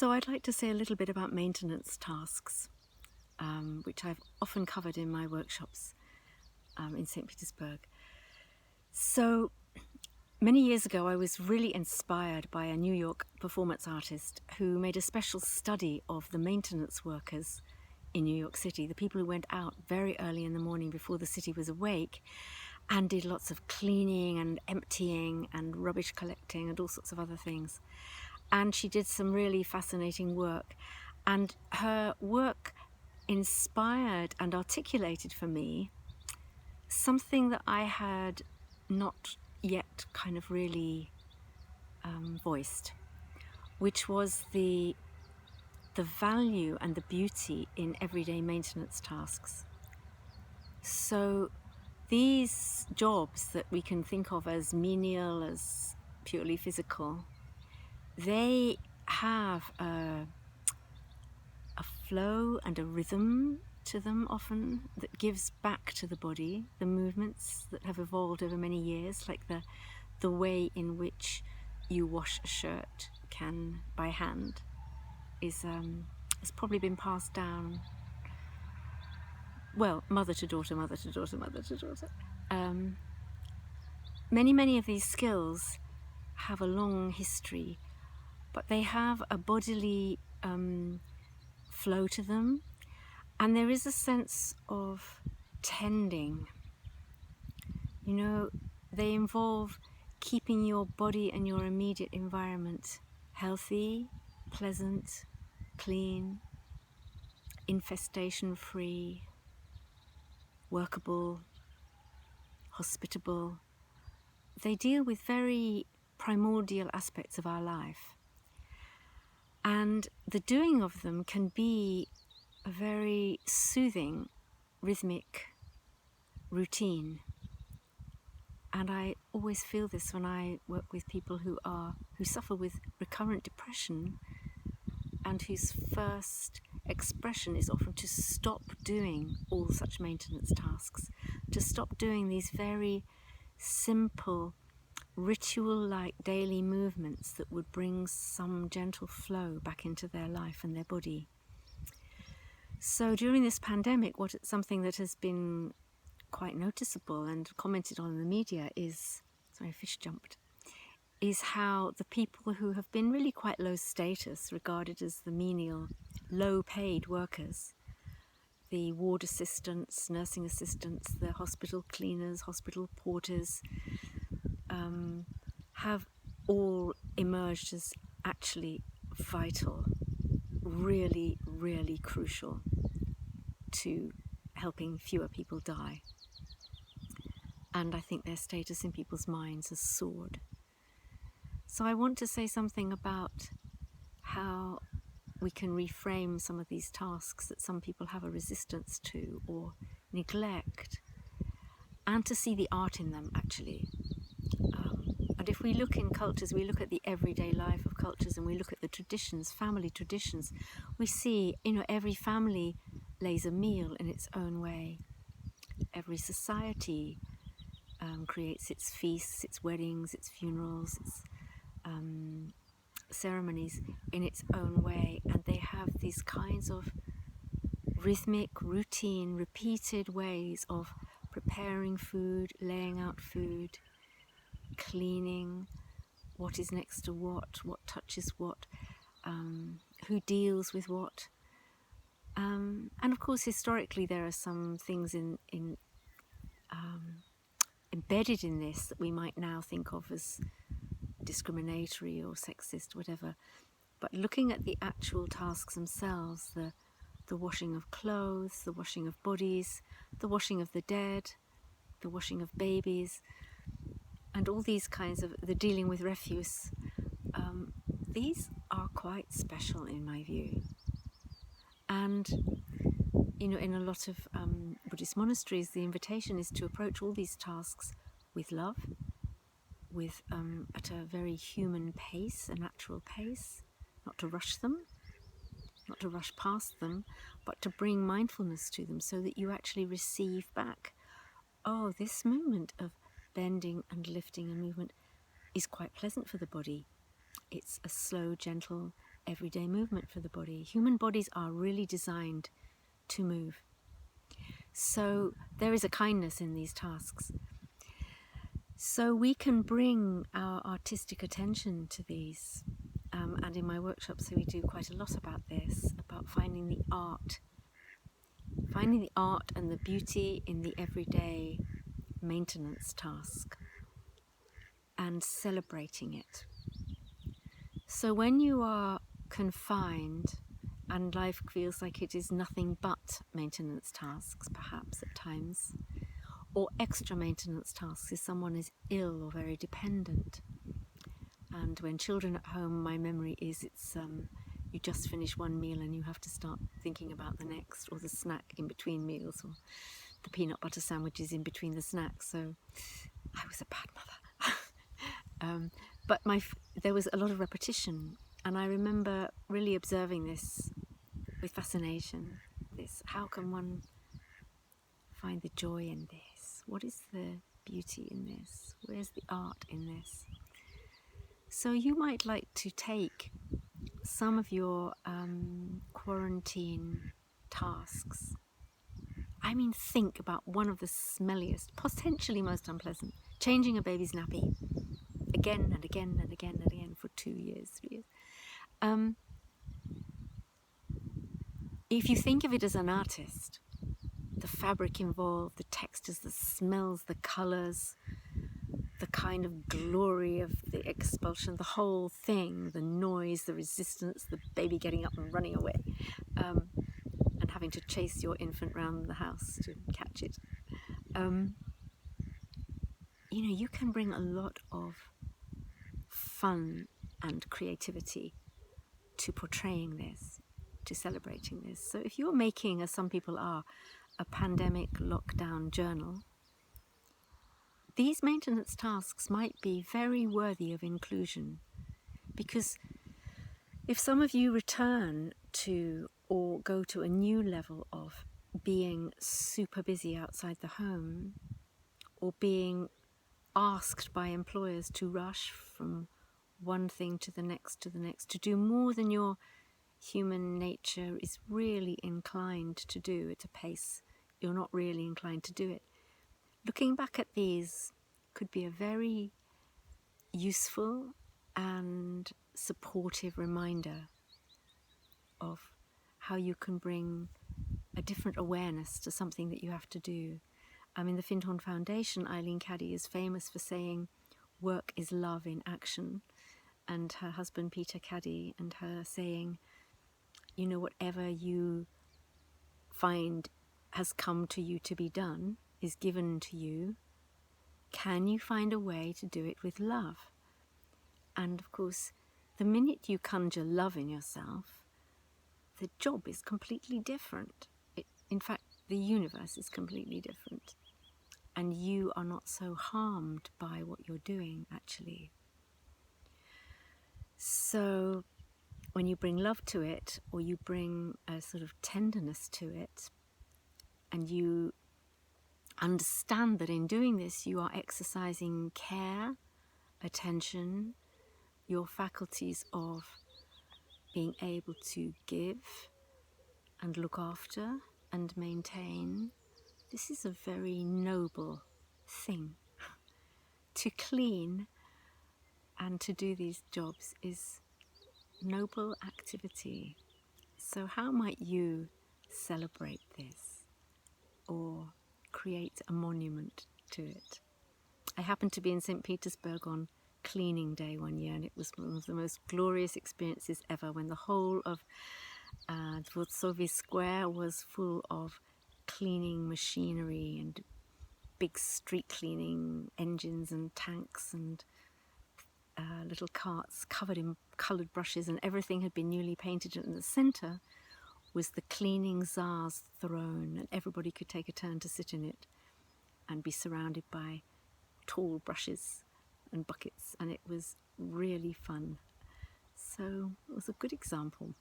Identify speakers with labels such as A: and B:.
A: So I'd like to say a little bit about maintenance tasks, which I've often covered in my workshops in St. Petersburg. So many years ago, I was really inspired by a New York performance artist who made a special study of the maintenance workers in New York City, the people who went out very early in the morning before the city was awake and did lots of cleaning and emptying and rubbish collecting and all sorts of other things. And she did some really fascinating work, and her work inspired and articulated for me something that I had not yet kind of really voiced, which was the value and the beauty in everyday maintenance tasks. So these jobs that we can think of as menial, as purely physical, they have a flow and a rhythm to them often that gives back to the body the movements that have evolved over many years, like the way in which you wash a shirt by hand has probably been passed down, well, mother to daughter, mother to daughter, mother to daughter. Many of these skills have a long history, but they have a bodily flow to them, and there is a sense of tending. You know, they involve keeping your body and your immediate environment healthy, pleasant, clean, infestation-free, workable, hospitable. They deal with very primordial aspects of our life. And the doing of them can be a very soothing, rhythmic routine. And I always feel this when I work with people who suffer with recurrent depression, and whose first expression is often to stop doing all such maintenance tasks, to stop doing these very simple, ritual-like daily movements that would bring some gentle flow back into their life and their body. So during this pandemic, something that has been quite noticeable and commented on in the media is how the people who have been really quite low status, regarded as the menial, low-paid workers, the ward assistants, nursing assistants, the hospital cleaners, hospital porters, have all emerged as actually vital, really, really crucial to helping fewer people die. And I think their status in people's minds has soared. So I want to say something about how we can reframe some of these tasks that some people have a resistance to or neglect, and to see the art in them, actually. And if we look in cultures, we look at the everyday life of cultures, and we look at the traditions, family traditions, we see, every family lays a meal in its own way. Every society creates its feasts, its weddings, its funerals, its ceremonies in its own way, and they have these kinds of rhythmic, routine, repeated ways of preparing food, laying out food, cleaning, what is next to what touches what, who deals with what. And of course, historically, there are some things embedded in this that we might now think of as discriminatory or sexist, whatever. But looking at the actual tasks themselves, the washing of clothes, the washing of bodies, the washing of the dead, the washing of babies, and all these kinds of, the dealing with refuse, these are quite special in my view. And in a lot of Buddhist monasteries, the invitation is to approach all these tasks with love, with at a very human pace, a natural pace, not to rush them, not to rush past them, but to bring mindfulness to them, so that you actually receive back, oh, this movement of bending and lifting and movement is quite pleasant for the body. It's a slow, gentle everyday movement for the body. Human bodies are really designed to move. So there is a kindness in these tasks. So we can bring our artistic attention to these. And in my workshops, so we do quite a lot about this, about finding the art and the beauty in the everyday maintenance task and celebrating it. So when you are confined and life feels like it is nothing but maintenance tasks, perhaps at times, or extra maintenance tasks if someone is ill or very dependent. And when children at home, my memory is it's you just finish one meal and you have to start thinking about the next, or the snack in between meals, or the peanut butter sandwiches in between the snacks. So I was a bad mother. But there was a lot of repetition, and I remember really observing this with fascination. How can one find the joy in this? What is the beauty in this? Where's the art in this? So you might like to take some of your quarantine tasks. I mean, think about one of the smelliest, potentially most unpleasant, changing a baby's nappy again and again and again and again for 2 years, 3 years. If you think of it as an artist, the fabric involved, the textures, the smells, the colors, the kind of glory of the expulsion, the whole thing, the noise, the resistance, the baby getting up and running away, and having to chase your infant round the house to catch it. You can bring a lot of fun and creativity to portraying this, to celebrating this. So if you're making, as some people are, a pandemic lockdown journal, these maintenance tasks might be very worthy of inclusion, because if some of you return to or go to a new level of being super busy outside the home, or being asked by employers to rush from one thing to the next, to do more than your human nature is really inclined to do at a pace you're not really inclined to do it, looking back at these could be a very useful and supportive reminder of how you can bring a different awareness to something that you have to do. In the Findhorn Foundation, Eileen Caddy is famous for saying work is love in action, and her husband Peter Caddy and her saying, whatever you find has come to you to be done, is given to you, can you find a way to do it with love? And of course, the minute you conjure love in yourself, the job is completely different. In fact, the universe is completely different. And you are not so harmed by what you're doing, actually. So when you bring love to it, or you bring a sort of tenderness to it, and you understand that in doing this you are exercising care, attention, your faculties of being able to give and look after and maintain, this is a very noble thing. To clean and to do these jobs is noble activity. So how might you celebrate this or create a monument to it? I happened to be in St. Petersburg on cleaning day one year, and it was one of the most glorious experiences ever, when the whole of Dvorsovy Square was full of cleaning machinery and big street cleaning engines and tanks and little carts covered in coloured brushes, and everything had been newly painted, and in the centre was the cleaning czar's throne, and everybody could take a turn to sit in it and be surrounded by tall brushes and buckets, and it was really fun. So it was a good example.